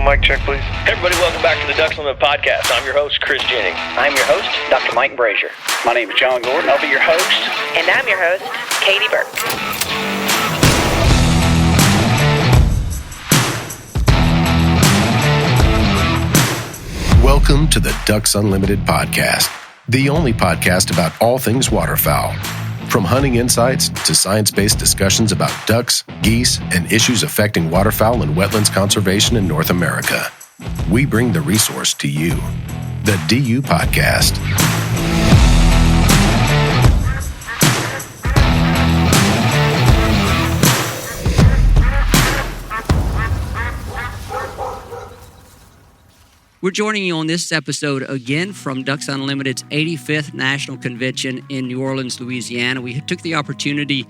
mic check, please. Hey everybody, welcome back to the Ducks Unlimited podcast. I'm your host, Chris Jennings. I'm your host, Dr. Mike Benge. My name is John Gordon. I'll be your host. And I'm your host, Katie Burke. Welcome to the Ducks Unlimited podcast, the only podcast about all things waterfowl. From hunting insights to science-based discussions about ducks, geese, and issues affecting waterfowl and wetlands conservation in North America. We bring the resource to you, the DU Podcast. We're joining you on this episode again from Ducks Unlimited's 85th National Convention in New Orleans, Louisiana. We took the opportunity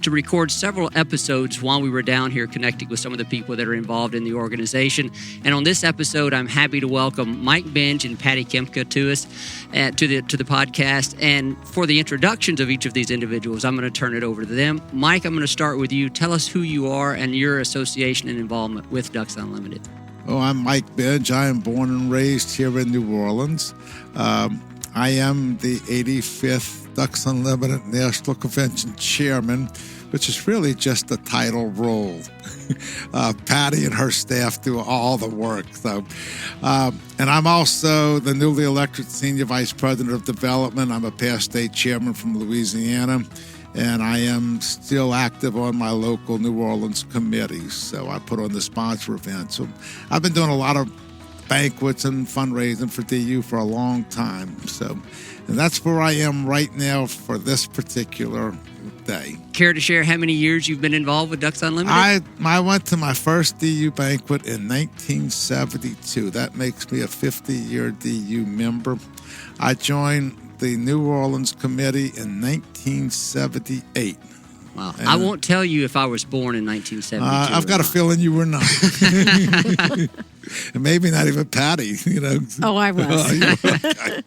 to record several episodes while we were down here connecting with some of the people that are involved in the organization. And on this episode, I'm happy to welcome Mike Benge and Pattie Kempka to us, to the podcast. And for the introductions of each of these individuals, I'm going to turn it over to them. Mike, I'm going to start with you. Tell us who you are and your association and involvement with Ducks Unlimited. Oh, I'm Mike Benge. I am born and raised here in New Orleans. I am the 85th Ducks Unlimited National Convention Chairman, which is really just a title role. Pattie and her staff do all the work. So, and I'm also the newly elected Senior Vice President of Development. I'm a past state chairman from Louisiana, and I am still active on my local New Orleans committees. So I put on the sponsor events. So I've been doing a lot of banquets and fundraising for DU for a long time. So, and that's where I am right now for this particular day. Care to share how many years you've been involved with Ducks Unlimited? I went to my first DU banquet in 1972. That makes me a 50-year DU member. I joined the New Orleans Committee in 1978. Wow. I won't tell you if I was born in 1972. I've got a feeling you were not. And maybe not even Pattie, Oh, I was. Okay.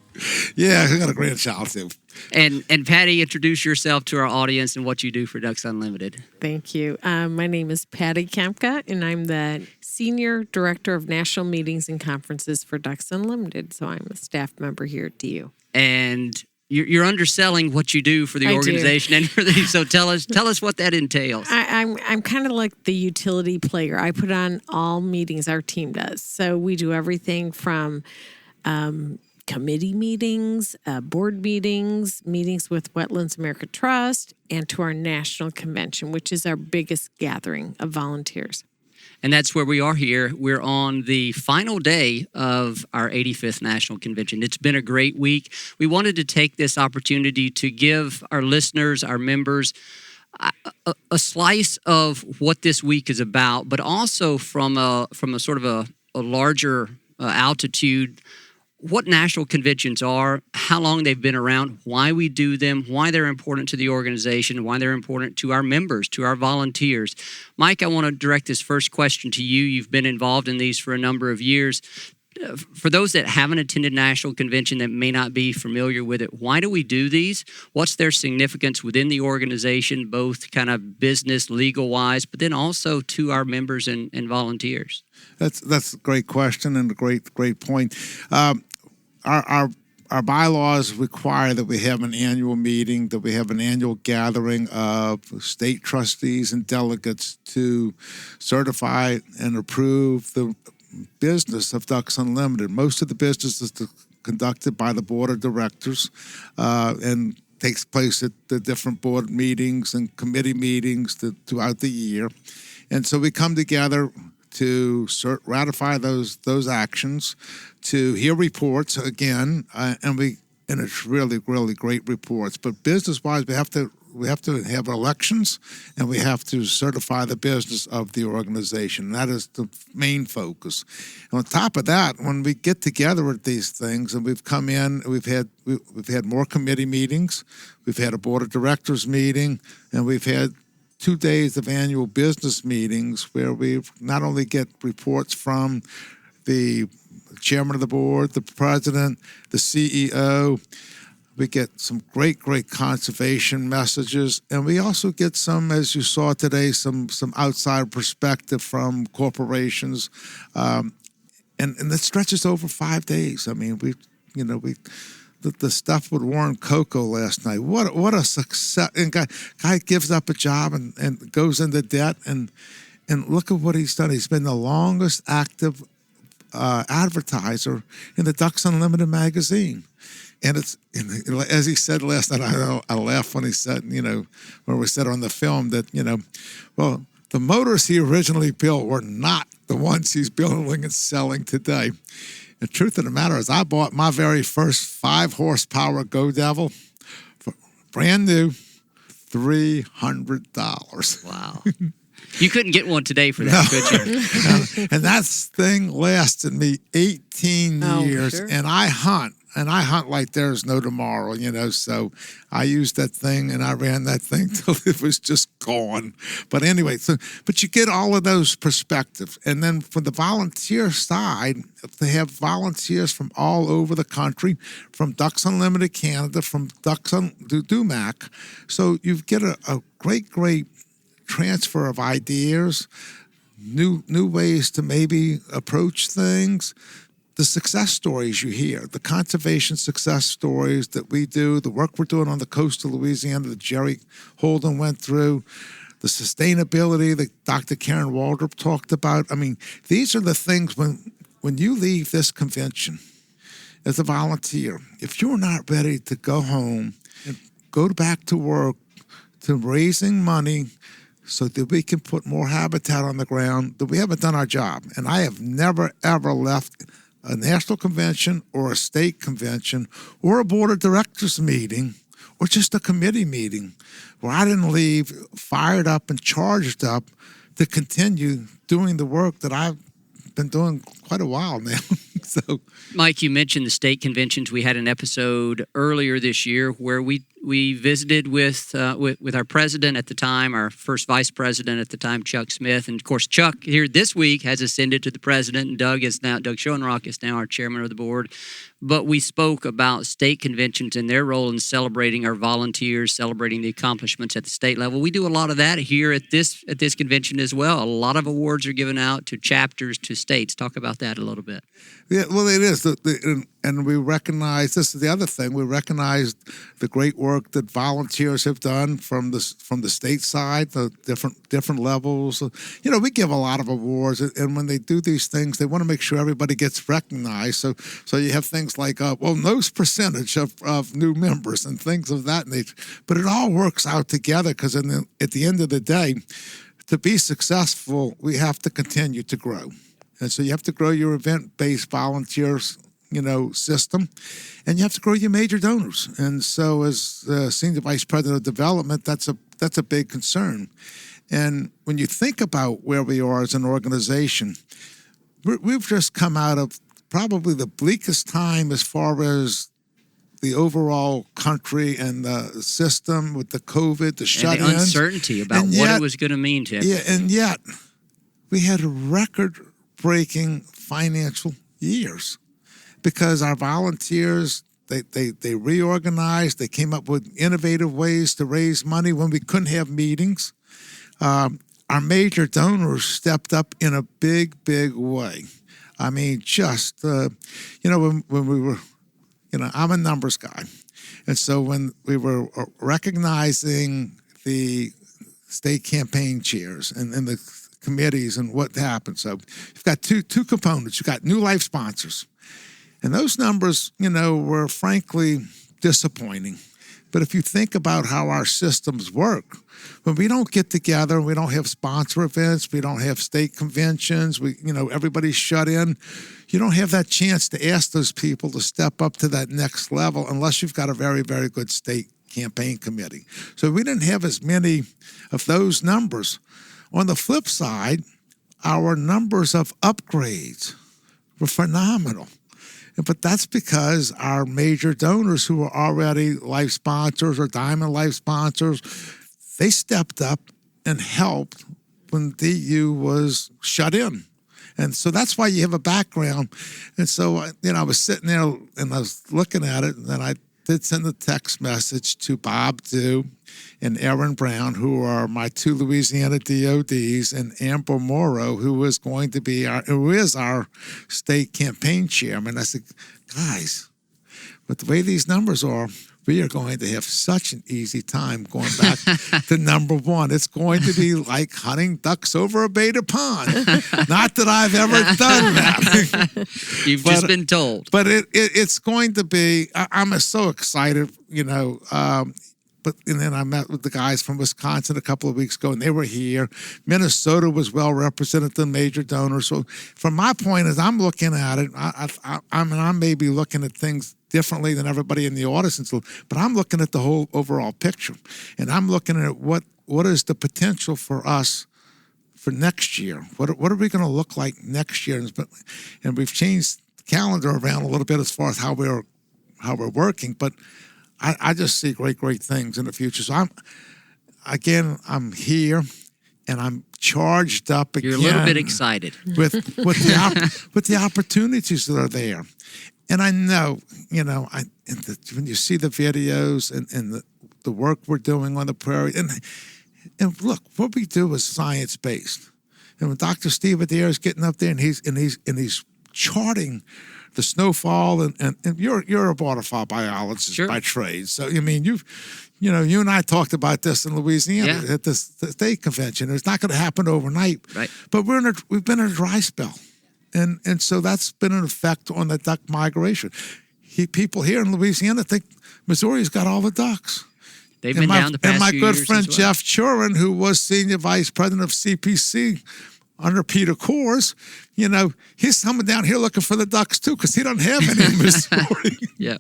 Yeah, I got a grandchild too. And Pattie, introduce yourself to our audience and what you do for Ducks Unlimited. Thank you. My name is Pattie Kempka, and I'm the Senior Director of National Meetings and Conferences for Ducks Unlimited. So I'm a staff member here at DU. And you're underselling what you do for the organization and everything. So tell us what that entails. I'm kind of like the utility player. I put on all meetings. Our team does. So we do everything from committee meetings, board meetings, meetings with Wetlands America Trust, and to our national convention, which is our biggest gathering of volunteers. And that's where we are here. We're on the final day of our 85th National Convention. It's been a great week. We wanted to take this opportunity to give our listeners, our members, a slice of what this week is about, but also from a sort of a larger altitude, what national conventions are, how long they've been around, why we do them, why they're important to the organization, why they're important to our members, to our volunteers. Mike, I want to direct this first question to you. You've been involved in these for a number of years. For those that haven't attended National Convention that may not be familiar with it, why do we do these? What's their significance within the organization, both kind of business, legal-wise, but then also to our members and volunteers? That's a great question and a great point. Our bylaws require that we have an annual meeting, that we have an annual gathering of state trustees and delegates to certify and approve the business of Ducks Unlimited. Most of the business is conducted by the board of directors and takes place at the different board meetings and committee meetings throughout the year. And so we come together to ratify those actions, to hear reports again, and it's really great reports. But business-wise, we have to have elections, and we have to certify the business of the organization. That is the main focus. And on top of that, when we get together at these things, and we've come in, we've had more committee meetings, we've had a board of directors meeting, and we've had 2 days of annual business meetings where we not only get reports from the chairman of the board, the president, the CEO, we get some great conservation messages, and we also get some, as you saw today, some outside perspective from corporations. and it stretches over 5 days. I mean, the stuff with Warren Coco last night. What a success! And guy gives up a job and goes into debt, and look at what he's done. He's been the longest active advertiser in the Ducks Unlimited magazine. And as he said last night, I laughed when he said, when we said on the film that, well, the motors he originally built were not the ones he's building and selling today. The truth of the matter is, I bought my very first 5 horsepower Go Devil, for brand new, $300. Wow. You couldn't get one today for that, could you? And that thing lasted me 18 years, sure. and I hunt like there's no tomorrow, so I used that thing and I ran that thing till it was just gone. But anyway, but you get all of those perspectives. And then for the volunteer side, they have volunteers from all over the country, from Ducks Unlimited Canada, from Ducks DUMAC. So you get a great transfer of ideas, new ways to maybe approach things. The success stories you hear, the conservation success stories that we do, the work we're doing on the coast of Louisiana that Jerry Holden went through, the sustainability that Dr. Karen Waldrop talked about. I mean, these are the things when you leave this convention as a volunteer, if you're not ready to go home and go back to work, to raising money so that we can put more habitat on the ground, that we haven't done our job. And I have never, ever left a national convention or a state convention or a board of directors meeting or just a committee meeting where I didn't leave fired up and charged up to continue doing the work that I've been doing quite a while now. So, Mike, you mentioned the state conventions. We had an episode earlier this year where we visited with our president at the time, our first vice president at the time, Chuck Smith. And, of course, Chuck here this week has ascended to the president, and Doug Schoenrock is now our chairman of the board. But we spoke about state conventions and their role in celebrating our volunteers, celebrating the accomplishments at the state level. We do a lot of that here at this convention as well. A lot of awards are given out to chapters, to states. Talk about that a little bit. Yeah, well, it is. And we recognize, this is the other thing, we recognize the great work that volunteers have done from the state side, the different levels. We give a lot of awards, and when they do these things, they want to make sure everybody gets recognized. So you have things like, most percentage of new members and things of that nature. But it all works out together because at the end of the day, to be successful, we have to continue to grow. And so you have to grow your event-based volunteers, system, and you have to grow your major donors. And so as Senior Vice President of Development, that's a big concern. And when you think about where we are as an organization, we've just come out of probably the bleakest time as far as the overall country and the system with the COVID, the shut-ins. And the uncertainty about what it was going to mean to everyone. Yeah, and yet we had record-breaking financial years because our volunteers, they reorganized, they came up with innovative ways to raise money when we couldn't have meetings. Our major donors stepped up in a big way. I mean, just, when we were, I'm a numbers guy. And so when we were recognizing the state campaign chairs and the committees and what happened. So you've got two components. You've got new life sponsors. And those numbers, were frankly disappointing. But if you think about how our systems work, when we don't get together, we don't have sponsor events, we don't have state conventions, everybody's shut in, you don't have that chance to ask those people to step up to that next level unless you've got a very, very good state campaign committee. So we didn't have as many of those numbers. On the flip side, our numbers of upgrades were phenomenal. But that's because our major donors who were already life sponsors or diamond life sponsors, they stepped up and helped when DU was shut in. And so that's why you have a background. And so, I was sitting there and I was looking at it, and then I did send a text message to Bob Dew and Aaron Brown, who are my 2 Louisiana DODs, and Amber Morrow, who is our state campaign chairman. I said, guys, but the way these numbers are, we are going to have such an easy time going back to number 1. It's going to be like hunting ducks over a beta pond. Not that I've ever done that. You've just been told. But it's going to be, I'm so excited, and then I met with the guys from Wisconsin a couple of weeks ago, and they were here. Minnesota was well represented, the major donors. So from my point, as I'm looking at it, I may be looking at things differently than everybody in the audience, but I'm looking at the whole overall picture, and I'm looking at what is the potential for us for next year. What are we going to look like next year? And we've changed the calendar around a little bit as far as how we're working, but I just see great things in the future. So I'm here, and I'm charged up again. You're a little bit excited with the opportunities that are there. And I know, when you see the videos and the work we're doing on the prairie, and look, what we do is science based. And when Dr. Steve Adair is getting up there and he's charting the snowfall, and you're a waterfowl biologist by trade. So you and I talked about this in Louisiana at the state convention. It's not going to happen overnight, right? But we've been in a dry spell. And so that's been an effect on the duck migration. People here in Louisiana think Missouri's got all the ducks. They've been down the past few years. And my good friend Jeff Churin, who was senior vice president of CPC under Peter Coors, he's coming down here looking for the ducks too, because he doesn't have any in Missouri. Yeah.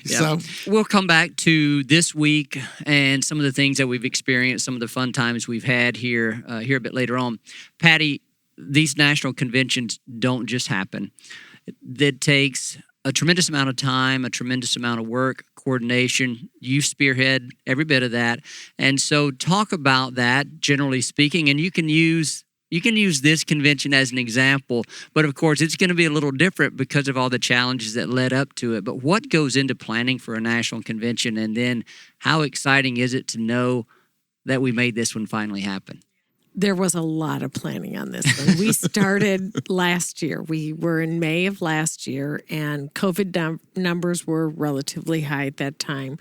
So we'll come back to this week and some of the things that we've experienced, some of the fun times we've had here a bit later on. Patty, these national conventions don't just happen. It takes a tremendous amount of time, a tremendous amount of work, coordination. You spearhead every bit of that. And so talk about that, generally speaking, and you can use this convention as an example, but of course it's going to be a little different because of all the challenges that led up to it. But what goes into planning for a national convention, and then how exciting is it to know that we made this one finally happen? There was a lot of planning on this one. We started last year. We were in May of last year, and COVID numbers were relatively high at that time.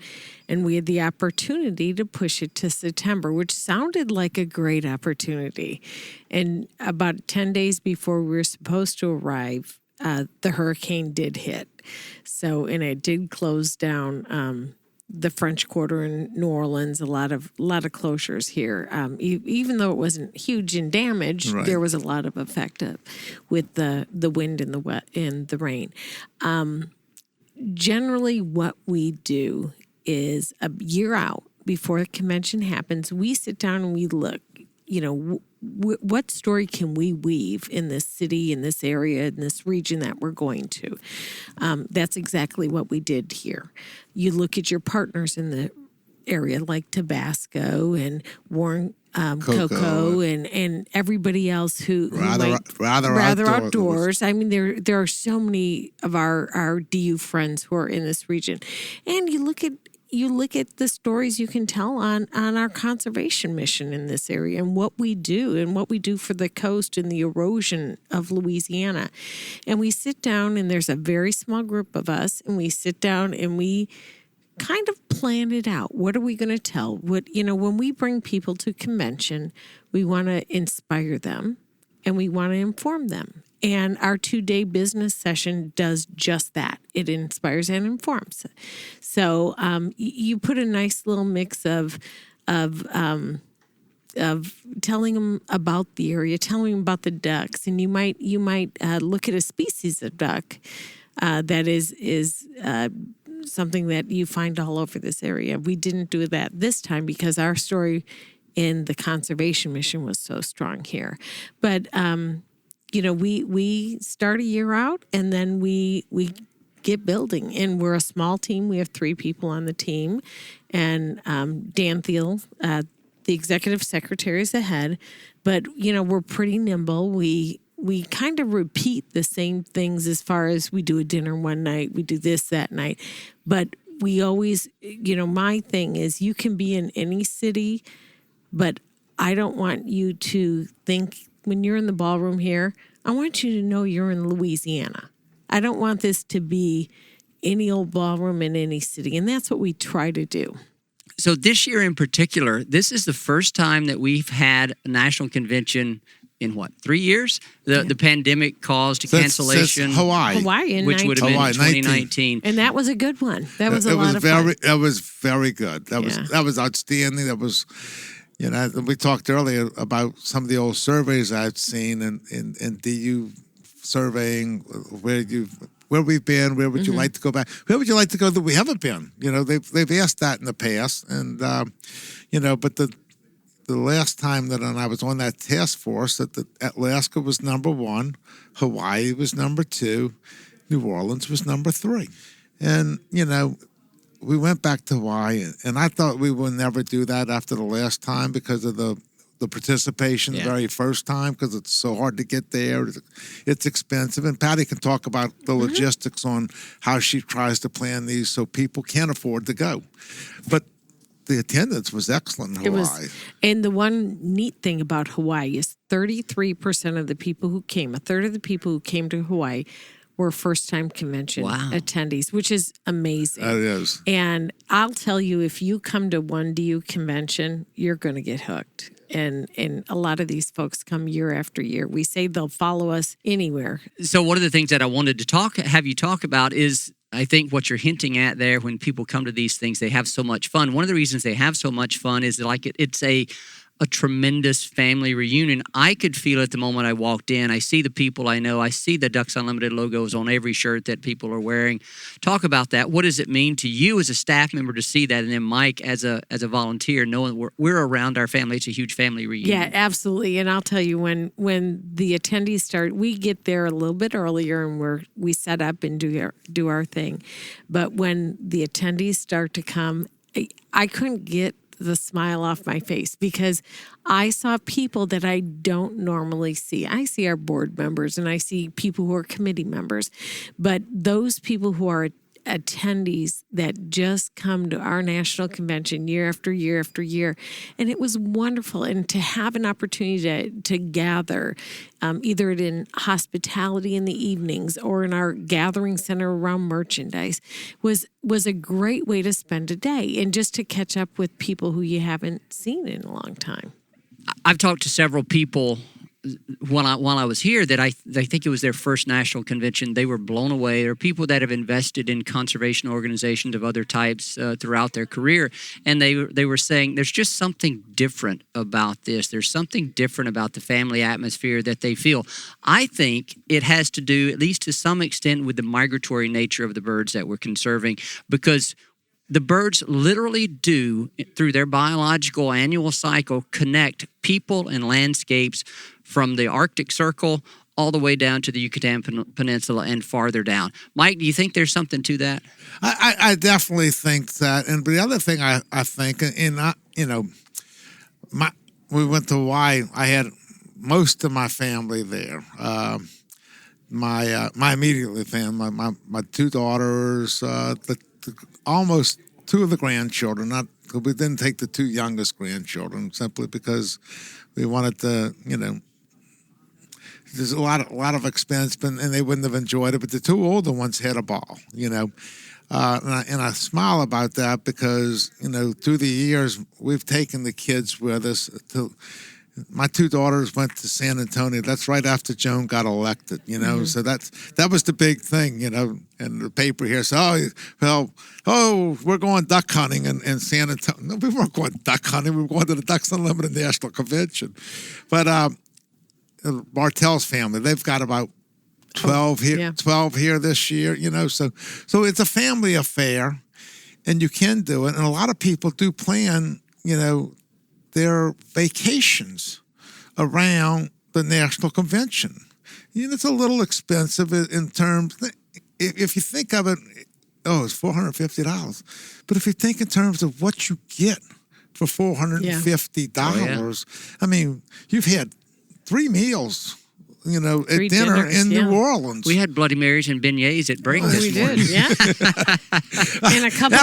And we had the opportunity to push it to September, which sounded like a great opportunity. And about 10 days before we were supposed to arrive, the hurricane did hit. So, and it did close down the French Quarter in New Orleans, a lot of closures here. Even though it wasn't huge in damage, right, there was a lot of effect with the wind and the rain. Generally, what we do is a year out before the convention happens, we sit down and we look, what story can we weave in this city, in this area, in this region that we're going to? That's exactly what we did here. You look at your partners in the area like Tabasco and Warren Cocoa and everybody else who rather outdoors. I mean, there are so many of our DU friends who are in this region, and you look at the stories you can tell on our conservation mission in this area and what we do for the coast and the erosion of Louisiana. And we sit down, and there's a very small group of us, and we sit down and we kind of plan it out. What are we going to tell? When we bring people to convention, we want to inspire them and we want to inform them. And our 2-day business session does just that. It inspires and informs. So you put a nice little mix of telling them about the area, telling them about the ducks, and you might look at a species of duck that is something that you find all over this area. We didn't do that this time because our story in the conservation mission was so strong here, but. We start a year out, and then we get building. And we're a small team. We have 3 people on the team. And Dan Thiel, the executive secretary, is the head. But, we're pretty nimble. We kind of repeat the same things as far as we do a dinner one night, we do this that night. But we always, my thing is you can be in any city, but I don't want you to think when you're in the ballroom here, I want you to know you're in Louisiana. I don't want this to be any old ballroom in any city. And that's what we try to do. So this year in particular, this is the first time that we've had a national convention in 3 years? The pandemic caused a cancellation. Since Hawaii, which would have been 2019. And that was a good one. That was a lot of fun. That was very good. That was outstanding. That was, we talked earlier about some of the old surveys I've seen and DU surveying where we've been, where would you like to go back? Where would you like to go that we haven't been? They've asked that in the past, and but the last time that I was on that task force, that Alaska was number 1, Hawaii was number 2, New Orleans was number 3, and we went back to Hawaii, and I thought we would never do that after the last time because of the participation the very first time, because it's so hard to get there. It's expensive. And Pattie can talk about the logistics on how she tries to plan these so people can afford to go. But the attendance was excellent in Hawaii. And the one neat thing about Hawaii is 33% of the people who came, a third of the people who came to Hawaii were first-time convention attendees, which is amazing. It is. And I'll tell you, if you come to one DU convention, you're going to get hooked. And a lot of these folks come year after year. We say they'll follow us anywhere. So one of the things that I wanted to have you talk about is, I think what you're hinting at there, when people come to these things, they have so much fun. One of the reasons they have so much fun is it's a tremendous family reunion. I could feel it the moment I walked in. I see the people I know. I see the Ducks Unlimited logos on every shirt that people are wearing. Talk about that. What does it mean to you as a staff member to see that? And then Mike as a volunteer, knowing we're around our family. It's a huge family reunion. Yeah, absolutely. And I'll tell you, when the attendees start, we get there a little bit earlier and we set up and do our thing. But when the attendees start to come, I couldn't get the smile off my face because I saw people that I don't normally see. I see our board members and I see people who are committee members, but those people who are attendees that just come to our national convention year after year after year. And it was wonderful. And to have an opportunity to gather, either in hospitality in the evenings or in our gathering center around merchandise, was a great way to spend a day and just to catch up with people who you haven't seen in a long time. I've talked to several people while I was here that I think it was their first national convention. They were blown away. There are people that have invested in conservation organizations of other types throughout their career, and they were saying there's just something different about this. There's something different about the family atmosphere that they feel. I think it has to do, at least to some extent, with the migratory nature of the birds that we're conserving, because the birds literally do, through their biological annual cycle, connect people and landscapes from the Arctic Circle all the way down to the Yucatan Peninsula and farther down. Mike, do you think there's something to that? I definitely think that. And the other thing I think, we went to Hawaii. I had most of my family there. My immediate family, my 2 daughters, almost 2 of the grandchildren. We didn't take the 2 youngest grandchildren simply because we wanted to, there's a lot of expense, and they wouldn't have enjoyed it. But the 2 older ones had a ball, and I smile about that because through the years we've taken the kids with us to. My 2 daughters went to San Antonio. That's right after Joan got elected, So that was the big thing, And the paper here said, we're going duck hunting in San Antonio. No, we weren't going duck hunting. We were going to the Ducks Unlimited National Convention. But Bartell's family, they've got about 12 here, 12 here this year, So it's a family affair, and you can do it. And a lot of people do plan, their vacations around the national convention. It's a little expensive in terms, if you think of it, it's $450. But if you think in terms of what you get for $450, I mean, you've had 3 meals, at Three dinner dinners, in yeah. New Orleans. We had Bloody Marys and beignets at break Oh, this we morning. did, yeah. And a couple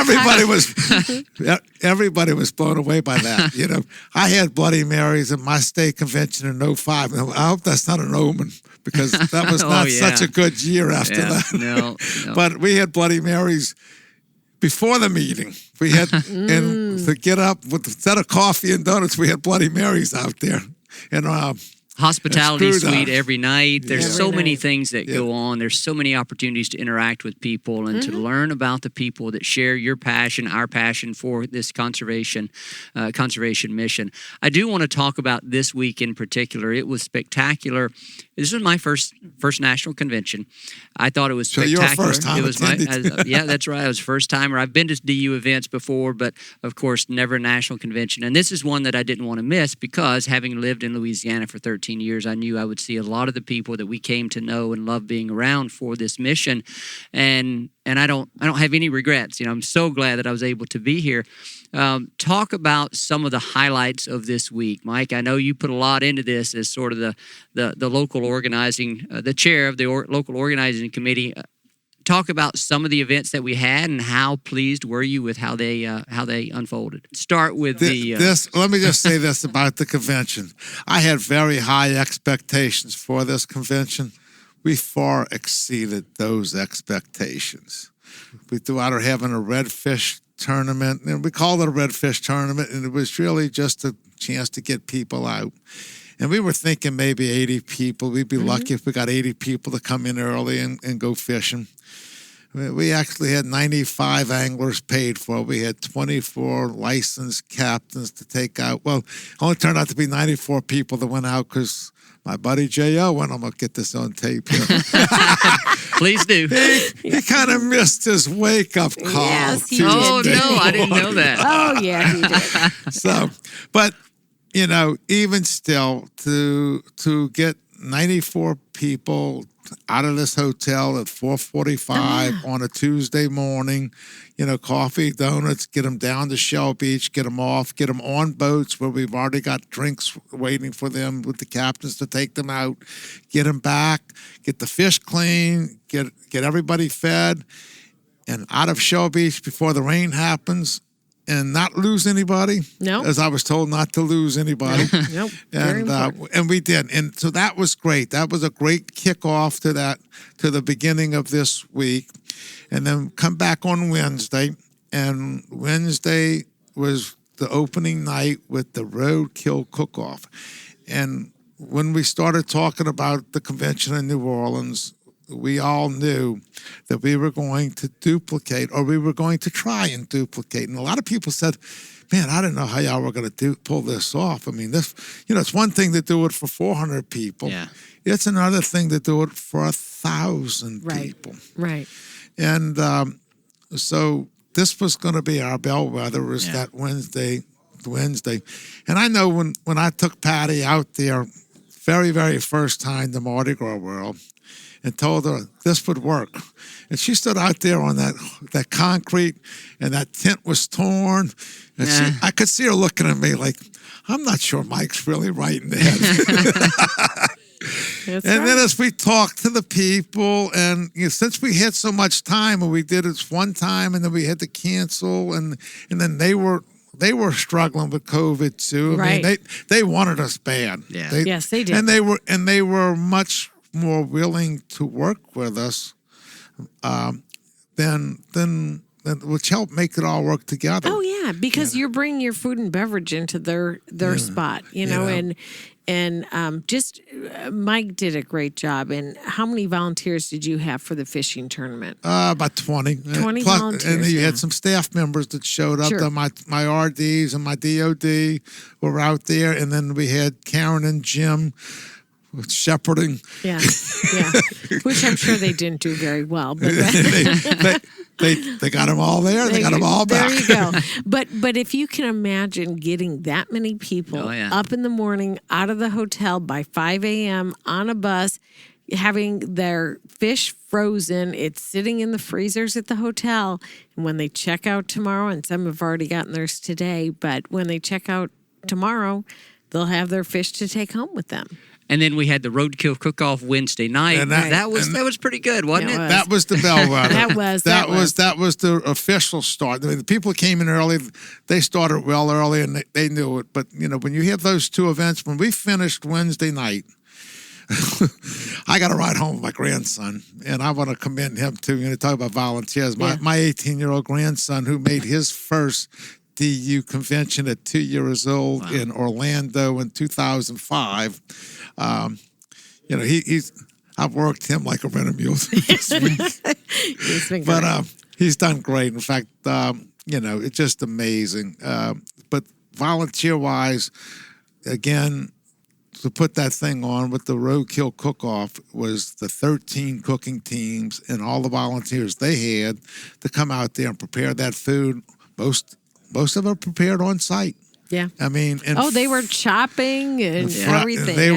Everybody was blown away by that. I had Bloody Marys at my state convention in 05. And I hope that's not an omen because that was not such a good year after that. No. But we had Bloody Marys before the meeting. We had, and to get up with instead of coffee and donuts, we had Bloody Marys out there. And hospitality Screwed suite up. every night. There's Yeah. so Every many night. things that go on. There's so many opportunities to interact with people and to learn about the people that share your passion, our passion for this conservation mission. I do want to talk about this week in particular. It was spectacular. This was my first national convention. I thought it was So spectacular. your first time It was yeah, that's right. I was first timer. I've been to DU events before, but of course never a national convention. And this is one that I didn't want to miss because having lived in Louisiana for 13 years, I knew I would see a lot of the people that we came to know and love being around for this mission. And I don't have any regrets. I'm so glad that I was able to be here. Talk about some of the highlights of this week, Mike. I know you put a lot into this as sort of the local organizing, the chair of the local organizing committee. Talk about some of the events that we had and how pleased were you with how they unfolded. Start with this. Let me just say this about the convention. I had very high expectations for this convention. We far exceeded those expectations. We threw out having a redfish tournament, and we called it a redfish tournament, and it was really just a chance to get people out. And we were thinking maybe 80 people. We'd be lucky if we got 80 people to come in early and go fishing. We actually had 95 anglers paid for. We had 24 licensed captains to take out. Well, it only turned out to be 94 people that went out because my buddy J.O. went, I'm going to get this on tape here. Please do. He kind of missed his wake-up call. Yes, he Oh, did. no, I didn't know that. Oh, yeah, he did. So, but, even still, to get 94 people out of this hotel at 4:45 on a Tuesday morning, coffee, donuts, get them down to Shell Beach, get them off, get them on boats where we've already got drinks waiting for them with the captains to take them out, get them back, get the fish clean, get everybody fed, and out of Shell Beach before the rain happens, and not lose anybody. No. As I was told not to lose anybody. Nope. Very important. And we did. And so that was great. That was a great kickoff to the beginning of this week. And then come back on Wednesday. And Wednesday was the opening night with the Roadkill Cook-Off. And when we started talking about the convention in New Orleans, we all knew that we were going to duplicate, or we were going to try and duplicate. And a lot of people said, man, I didn't know how y'all were going to pull this off. I mean, this, it's one thing to do it for 400 people. Yeah. It's another thing to do it for 1,000 people. Right. And so this was going to be our bellwether, was that Wednesday. And I know when I took Pattie out there, very, very first time to Mardi Gras World, and told her this would work. And she stood out there on that concrete, and that tent was torn. And I could see her looking at me like, I'm not sure Mike's really right in the head. Then as we talked to the people, and since we had so much time, and we did it one time, and then we had to cancel, and then they were struggling with COVID too. I mean, they wanted us bad. Yeah. Yes, they did. And they were much more willing to work with us than which helped make it all work together. Oh yeah, because you're bringing your food and beverage into their spot, and just Mike did a great job. And how many volunteers did you have for the fishing tournament? About 20. 20 volunteers. And then you had some staff members that showed up. Sure. My RDs and my DOD were out there, and then we had Karen and Jim shepherding. Yeah, which I'm sure they didn't do very well. But they got them all there. They got them all back. There you go. But if you can imagine getting that many people up in the morning out of the hotel by 5 a.m. on a bus, having their fish frozen, it's sitting in the freezers at the hotel, and when they check out tomorrow, and some have already gotten theirs today, but when they check out tomorrow, they'll have their fish to take home with them. And then we had the Roadkill Cook-Off Wednesday night. And that was pretty good, wasn't it? That was the bellwether. That was the official start. I mean, the people came in early. They started well early, and they knew it. But when you have those two events, when we finished Wednesday night, I got to ride home with my grandson, and I want to commend him too. You're going to talk about volunteers. My 18-year-old grandson, who made his first DU convention at 2 years old in Orlando in 2005. I've worked him like a rent-a-mule this week. But he's done great. In fact, it's just amazing. But volunteer-wise, again, to put that thing on with the Roadkill Cook-Off was the 13 cooking teams and all the volunteers they had to come out there and prepare that food. Most of them prepared on site. Yeah. I mean, they were chopping and everything. They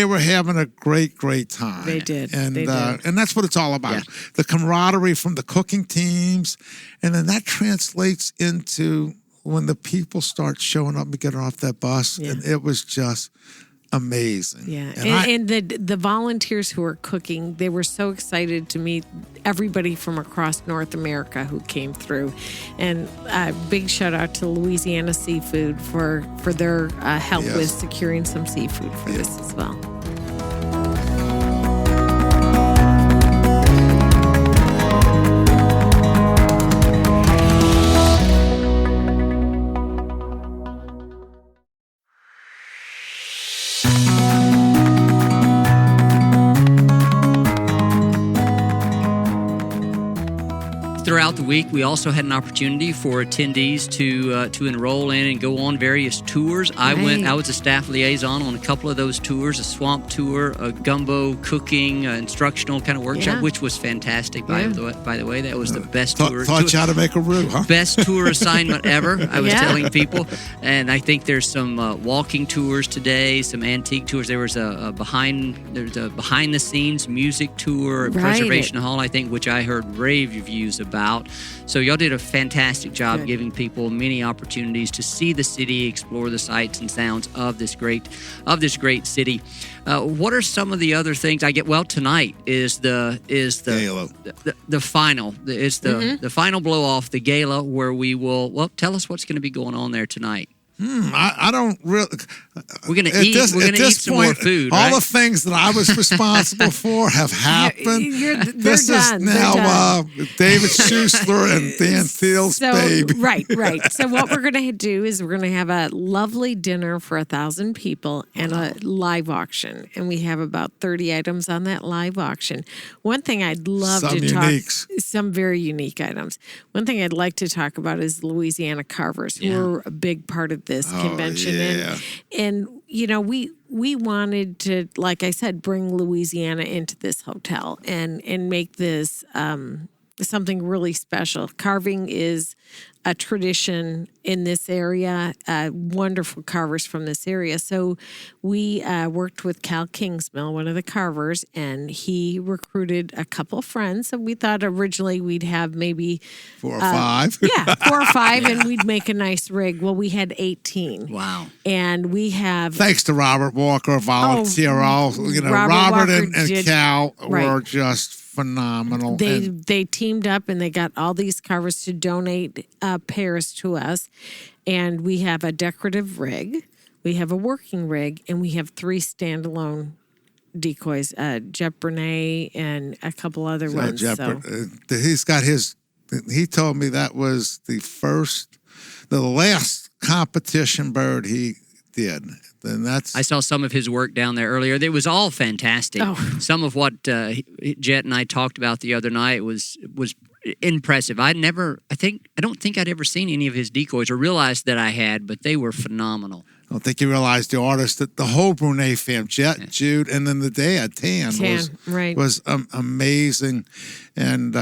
were having a great time. They did. And that's what it's all about. Yeah. The camaraderie from the cooking teams, and then that translates into when the people start showing up and getting off that bus, and it was just amazing. Yeah, and the volunteers who were cooking, they were so excited to meet everybody from across North America who came through. And big shout out to Louisiana Seafood for their help with securing some seafood for this as well. Throughout the week, we also had an opportunity for attendees to enroll in and go on various tours. I was a staff liaison on a couple of those tours, a swamp tour, a gumbo cooking, instructional kind of workshop, which was fantastic, by the way. That was the best tour. Taught you how to make a roux, huh? Best tour assignment ever, I was telling people. And I think there's some walking tours today, some antique tours. There was a behind-the-scenes music tour at Preservation Hall, I think, which I heard rave reviews about. So y'all did a fantastic job giving people many opportunities to see the city, explore the sights and sounds of this great city. What are some of the other things? Tonight is the final. It's the final blow off, the gala, where we will tell us what's going to be going on there tonight. I don't really. We're gonna eat. We're gonna eat some more food. All the things that I was responsible for have happened. This is now David Schuessler and Dan Thiel's baby. Right. So what we're gonna do is we're gonna have a lovely dinner for 1,000 people and a live auction, and we have about 30 items on that live auction. One thing I'd love some very unique items. One thing I'd like to talk about is Louisiana carvers, who are a big part of this convention. And we wanted to, like I said, bring Louisiana into this hotel and make this something really special. Carving is a tradition in this area, wonderful carvers from this area. So we worked with Cal Kingsmill, one of the carvers, and he recruited a couple of friends. So we thought originally we'd have maybe 4 or 5. 4 or 5, and we'd make a nice rig. Well, we had 18. Wow. And we have... Thanks to Robert Walker, volunteer. Robert and Cal were just phenomenal. They teamed up and they got all these carvers to donate pairs to us. And we have a decorative rig, we have a working rig, and we have 3 standalone decoys, Jeff Bernay and a couple other ones. He's got his, he told me that was the last competition bird he did. And I saw some of his work down there earlier. It was all fantastic. Some of what Jet and I talked about the other night was impressive. I don't think I'd ever seen any of his decoys or realized that I had, but they were phenomenal. I don't think you realized the artist, that the whole Brunet fam, Jet, Jude, and then the dad, Tan was amazing. And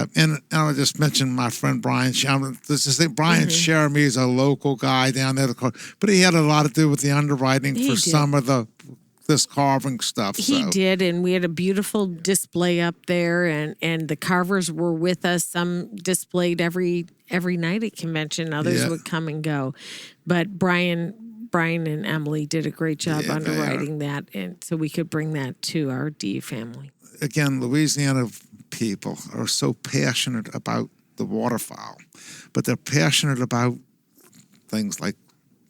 I'll just mention my friend Brian. Brian Sheremy is a local guy down there, but he had a lot to do with the underwriting some of this carving stuff. He did, and we had a beautiful display up there, and the carvers were with us. Some displayed every night at convention, others would come and go. But Brian Brian and Emily did a great job underwriting that, and so we could bring that to our D family. Again, Louisiana people are so passionate about the waterfowl, but they're passionate about things like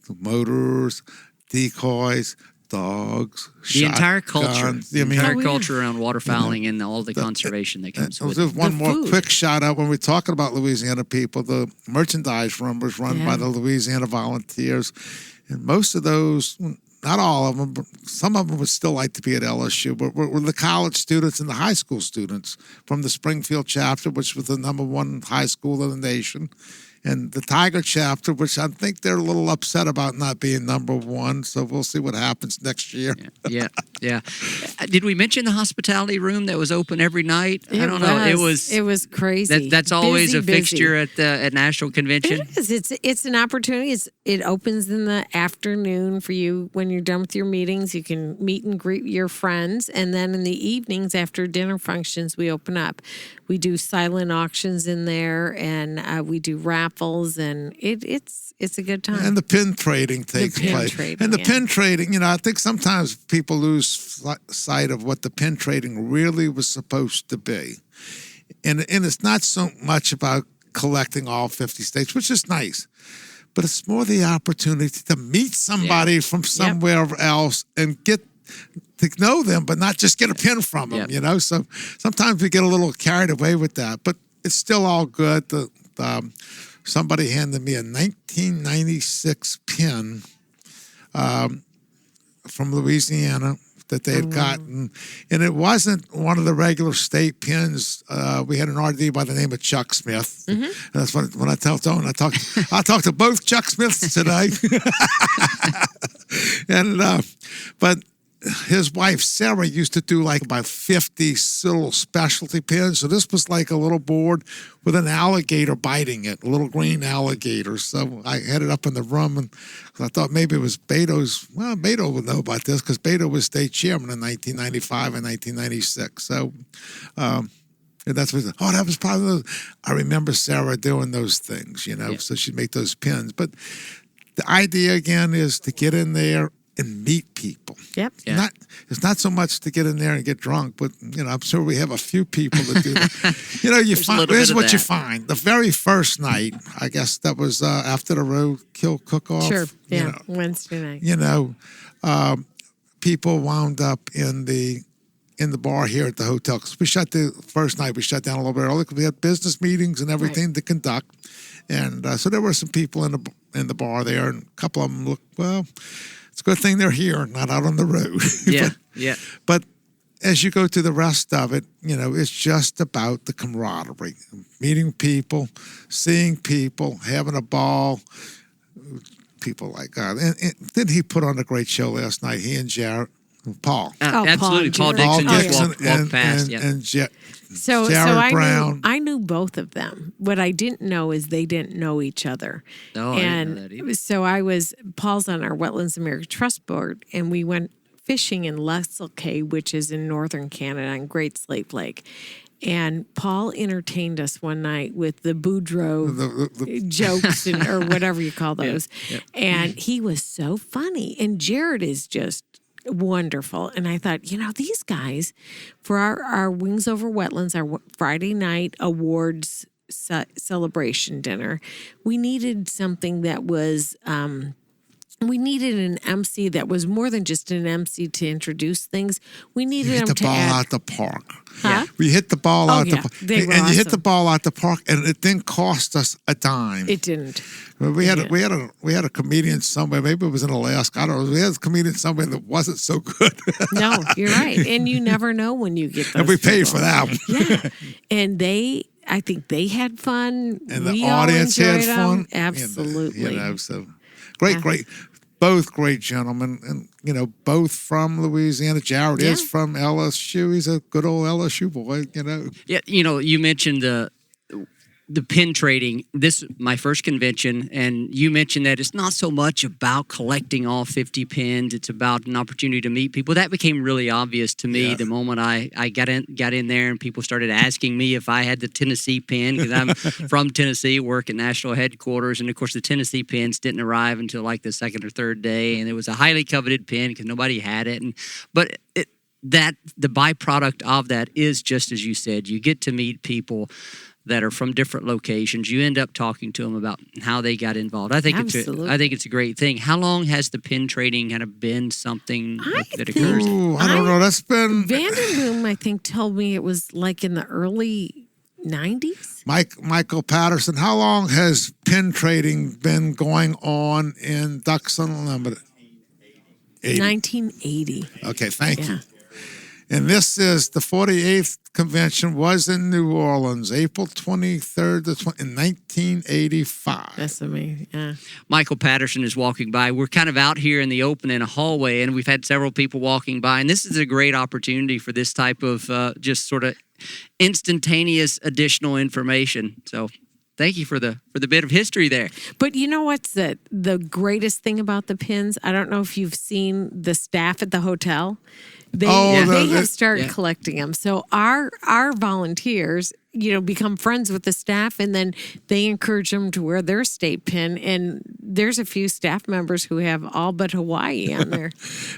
the motors, decoys, dogs, the entire culture, shotguns. the entire culture around waterfowling and all the conservation that comes with it. Just one more quick shout out when we're talking about Louisiana people. The merchandise room was run by the Louisiana Volunteers, and most of those, not all of them, but some of them would still like to be at LSU, but were the college students and the high school students from the Springfield chapter, which was the #1 high school in the nation, and the Tiger chapter, which I think they're a little upset about not being #1. So we'll see what happens next year. Yeah. Did we mention the hospitality room that was open every night? I don't know. It was crazy. That's always busy, a fixture at National Convention. It is. It's an opportunity. It opens in the afternoon for you when you're done with your meetings. You can meet and greet your friends, and then in the evenings after dinner functions, we open up. We do silent auctions in there, and we do raffles, and it's a good time. And the pin trading takes place. And the pin trading, I think sometimes people lose sight of what the pin trading really was supposed to be. And it's not so much about collecting all 50 states, which is nice, but it's more the opportunity to meet somebody from somewhere else and get to know them, but not just get a pin from them, So sometimes we get a little carried away with that, but it's still all good. Somebody handed me a 1996 pin from Louisiana that they had gotten, and it wasn't one of the regular state pins. We had an RD by the name of Chuck Smith. And that's when I tell Tone, I talked to both Chuck Smiths today, and but his wife Sarah used to do like about 50 little specialty pins. So this was like a little board with an alligator biting it, a little green alligator. So I had it up in the room, and I thought maybe it was Beto's. Well, Beto would know about this because Beto was state chairman in 1995 and 1996. So and that's what. That was probably. I remember Sarah doing those things, So she'd make those pins. But the idea again is to get in there and meet people. Yep. It's not so much to get in there and get drunk, but I'm sure we have a few people that do that. You find here's what you find. The very first night, I guess that was after the roadkill cook-off. Sure. Yeah. Wednesday night. People wound up in the bar here at the hotel because we shut the first night. We shut down a little bit early because we had business meetings and everything to conduct, and so there were some people in the bar there, and a couple of them looked well. It's a good thing they're here, not out on the road. But as you go through the rest of it, it's just about the camaraderie, meeting people, seeing people, having a ball. People like God. And didn't he put on a great show last night? He and Paul. Absolutely. Paul Dixon just walked past. And So Jared Brown. I knew both of them. What I didn't know is they didn't know each other. Oh, I didn't know that either. Paul's on our Wetlands America Trust Board, and we went fishing in Leslie Cay, which is in northern Canada on Great Slave Lake. And Paul entertained us one night with the Boudreaux jokes or whatever you call those. And he was so funny. And Jared is just wonderful. And I thought, these guys, for our Wings Over Wetlands, our Friday night awards celebration dinner, we needed something that was we needed an MC that was more than just an MC to introduce things. We needed him to hit the ball out the park. Huh? We hit the ball out the park. They were and awesome. You hit the ball out the park, and it didn't cost us a dime. It didn't. We had a comedian somewhere. Maybe it was in Alaska. I don't know. We had a comedian somewhere that wasn't so good. No, you're right. And you never know when you get those. And we paid people. for that. Yeah. And I think they had fun. And the we audience all had enjoyed fun. them. Absolutely. So great. Both great gentlemen, and both from Louisiana. Jared is from LSU. He's a good old LSU boy. Yeah, you mentioned the pin trading, this my first convention, and you mentioned that it's not so much about collecting all 50 pins. It's about an opportunity to meet people. That became really obvious to me the moment I got in there, and people started asking me if I had the Tennessee pin, because I'm from Tennessee, work at national headquarters, and of course the Tennessee pins didn't arrive until like the second or third day, and it was a highly coveted pin because nobody had it. But the byproduct of that is just as you said, you get to meet people that are from different locations. You end up talking to them about how they got involved. I think it's a great thing. How long has the pin trading kind of been something that occurs? I don't know. That's been Vanderboom, I think, told me it was like in the early 90s. Michael Patterson. How long has pin trading been going on in Ducks Unlimited? 1980. Okay, thank you. And this is the 48th convention was in New Orleans, April 23rd in 1985. That's amazing. Yeah. Michael Patterson is walking by. We're kind of out here in the open in a hallway, and we've had several people walking by. And this is a great opportunity for this type of just sort of instantaneous additional information. So thank you for the bit of history there. But you know what's the greatest thing about the pins? I don't know if you've seen the staff at the hotel. They have started collecting them. So our volunteers, become friends with the staff, and then they encourage them to wear their state pin. And there's a few staff members who have all but Hawaii on there.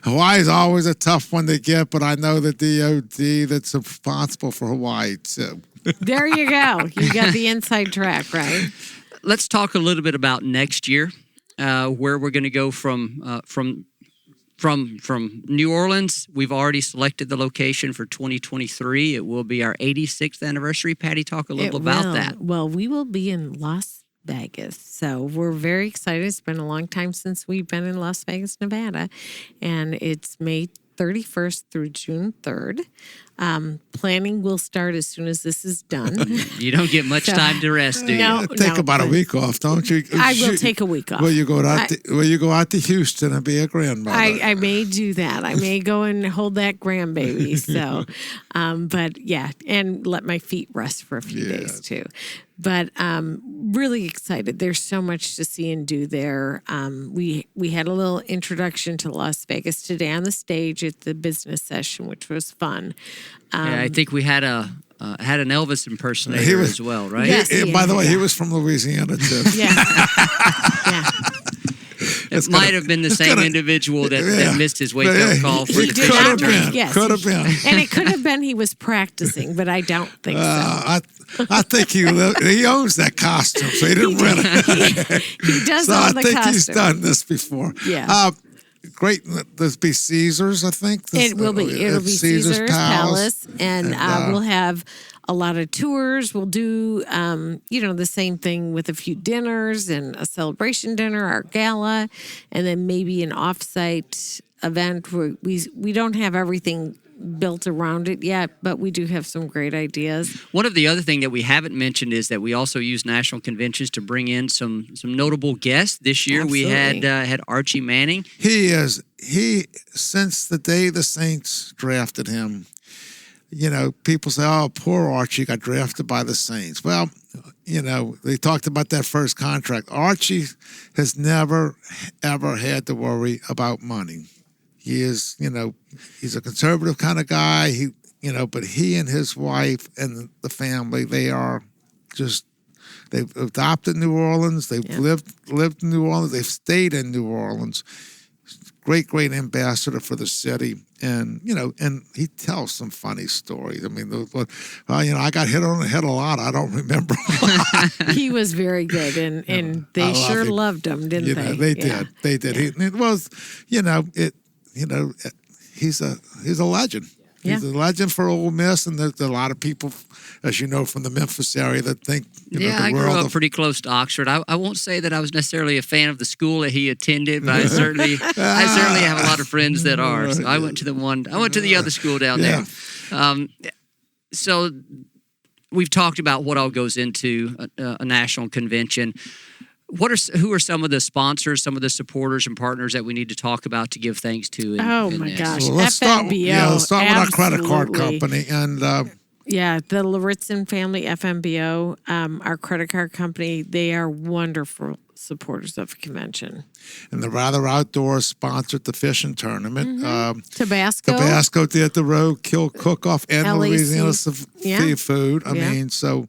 Hawaii's always a tough one to get, but I know the DOD that's responsible for Hawaii too. There you go. You got the inside track, right? Let's talk a little bit about next year, where we're going to go from New Orleans. We've already selected the location for 2023. It will be our 86th anniversary. Patty, talk a little about that. Well, we will be in Las Vegas. So we're very excited. It's been a long time since we've been in Las Vegas, Nevada. And it's May 31st through June 3rd. Planning will start as soon as this is done. You don't get much time to rest, do you? No, Take about a week off, don't you? I will take a week off. Will you go out to Houston and be a grandmother? I may do that. I may go and hold that grandbaby. So, but yeah, and let my feet rest for a few days too. But really excited. There's so much to see and do there. We had a little introduction to Las Vegas today on the stage at the business session, which was fun. I think we had an Elvis impersonator as well, right? Yes, by the way, he was from Louisiana too. Yeah. It might have been the same individual that missed his wake-up call for the Could drink. Yes, could have been. And it could have been he was practicing, but I don't think so. I think he owns that costume, so he didn't rent it. He does So own I the think costume. he's done this before. Yeah. Great. There'll be Caesars, I think. It will be. It'll be Caesar's Palace, and we'll have a lot of tours. We'll do, the same thing with a few dinners and a celebration dinner, our gala, and then maybe an off-site event where we don't have everything built around it yet, but we do have some great ideas. One of the other thing that we haven't mentioned is that we also use national conventions to bring in some notable guests. This year we had Archie Manning. He Since the day the Saints drafted him, people say, oh, poor Archie got drafted by the Saints. Well, they talked about that first contract. Archie has never, ever had to worry about money. He is, he's a conservative kind of guy. But he and his wife and the family, they've adopted New Orleans. They've lived in New Orleans. They've stayed in New Orleans. Great ambassador for the city. And, and he tells some funny stories. I mean, I got hit on the head a lot. I don't remember. He was very good, and they sure loved him, didn't they? They did. They did. Yeah. It was, he's a legend. He's a legend for Ole Miss, and there's a lot of people, as you know, from the Memphis area that think, I grew up pretty close to Oxford. I won't say that I was necessarily a fan of the school that he attended, but I certainly have a lot of friends that are. So I went to the other school down there. So we've talked about what all goes into a national convention. Who are some of the sponsors, some of the supporters and partners that we need to talk about to give thanks to? My gosh. Well, let's start with our credit card absolutely. company. And Yeah, the Laritzen family, FMBO, our credit card company, they are wonderful supporters of the convention. And the Rather Outdoors sponsored the fishing tournament. Tabasco did the roadkill cook-off and LAC, Louisiana seafood. I mean, so,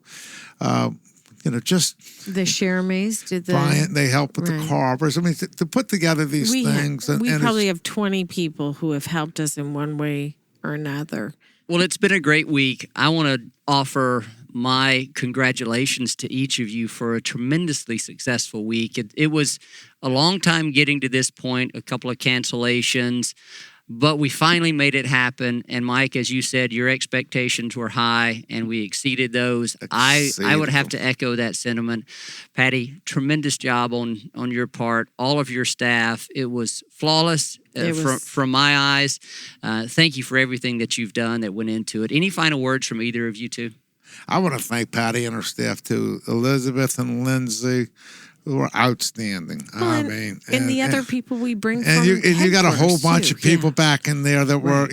just... The Cheramays did the... Bryant, they helped with the carvers. I mean, to put together these things. We probably have 20 people who have helped us in one way or another. Well, it's been a great week. I want to offer my congratulations to each of you for a tremendously successful week. It was a long time getting to this point, a couple of cancellations, but we finally made it happen. And Mike, as you said, your expectations were high, and we exceeded those. I would have to echo that sentiment. Pattie, tremendous job on your part, all of your staff. It was flawless from my eyes. Thank you for everything that you've done that went into it. Any final words from either of you two? I want to thank Pattie and her staff, too. Elizabeth and Lindsay were outstanding. And the other people we bring and from you got a whole bunch of people yeah. back in there that were,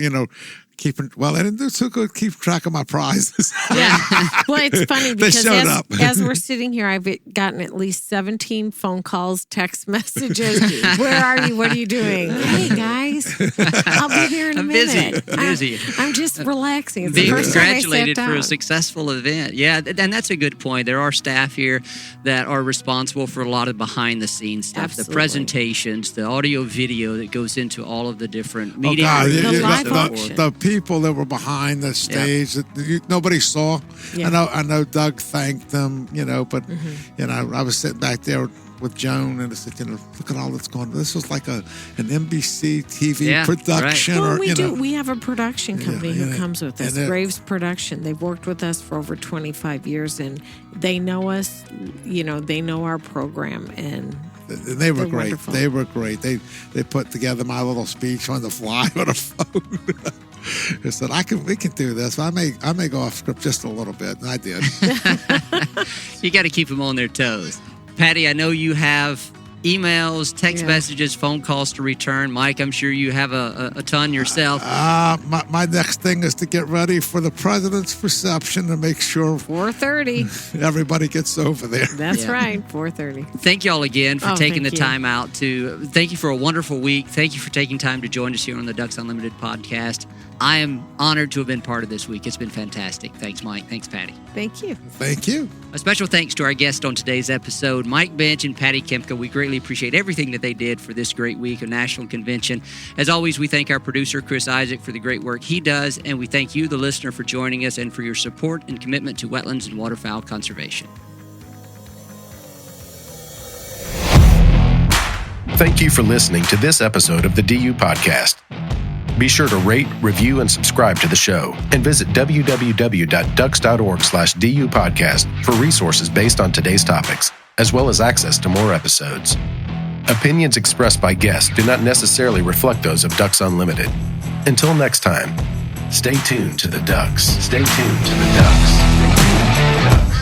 keeping, well, I didn't do so good keep track of my prizes. Yeah. Well, it's funny because showed up. as we're sitting here, I've gotten at least 17 phone calls, text messages. Where are you? What are you doing? Hey, guys. I'll be here in a minute. Busy. I'm just relaxing. It's Being the first time I sat congratulated for down. a successful event. Yeah, and that's a good point. There are staff here that are responsible for a lot of behind-the-scenes stuff, Absolutely. the presentations, the audio, video that goes into all of the different meeting God, rooms. The live and so auction. forth. the people that were behind the stage that nobody saw. Yeah. I know Doug thanked them, but I was sitting back there with Joan and I said, look at all that's going on. This was like an NBC TV production. Well, Or, we have a production company who comes with us, and Graves Production. They've worked with us for over 25 years, and they know us. They know our program, and they were great. Wonderful. They were great. They put together my little speech on the fly on a phone. I said, we can do this. I may go off script just a little bit, and I did. You got to keep them on their toes. Pattie, I know you have emails, text messages, phone calls to return. Mike, I'm sure you have a ton yourself. My next thing is to get ready for the president's reception to make sure 4:30. everybody gets over there. That's right, 4:30. Thank you all again for taking the thank you. time out to thank you for a wonderful week. Thank you for taking time to join us here on the Ducks Unlimited podcast. I am honored to have been part of this week. It's been fantastic. Thanks, Mike. Thanks, Pattie. Thank you. Thank you. A special thanks to our guests on today's episode, Mike Benge and Pattie Kempka. We greatly appreciate everything that they did for this great week of National Convention. As always, we thank our producer, Chris Isaac, for the great work he does, and we thank you, the listener, for joining us and for your support and commitment to wetlands and waterfowl conservation. Thank you for listening to this episode of the DU Podcast. Be sure to rate, review, and subscribe to the show, and visit www.ducks.org/DU podcast for resources based on today's topics, as well as access to more episodes. Opinions expressed by guests do not necessarily reflect those of Ducks Unlimited. Until next time, stay tuned to the Ducks. Stay tuned to the Ducks. Stay tuned to the Ducks.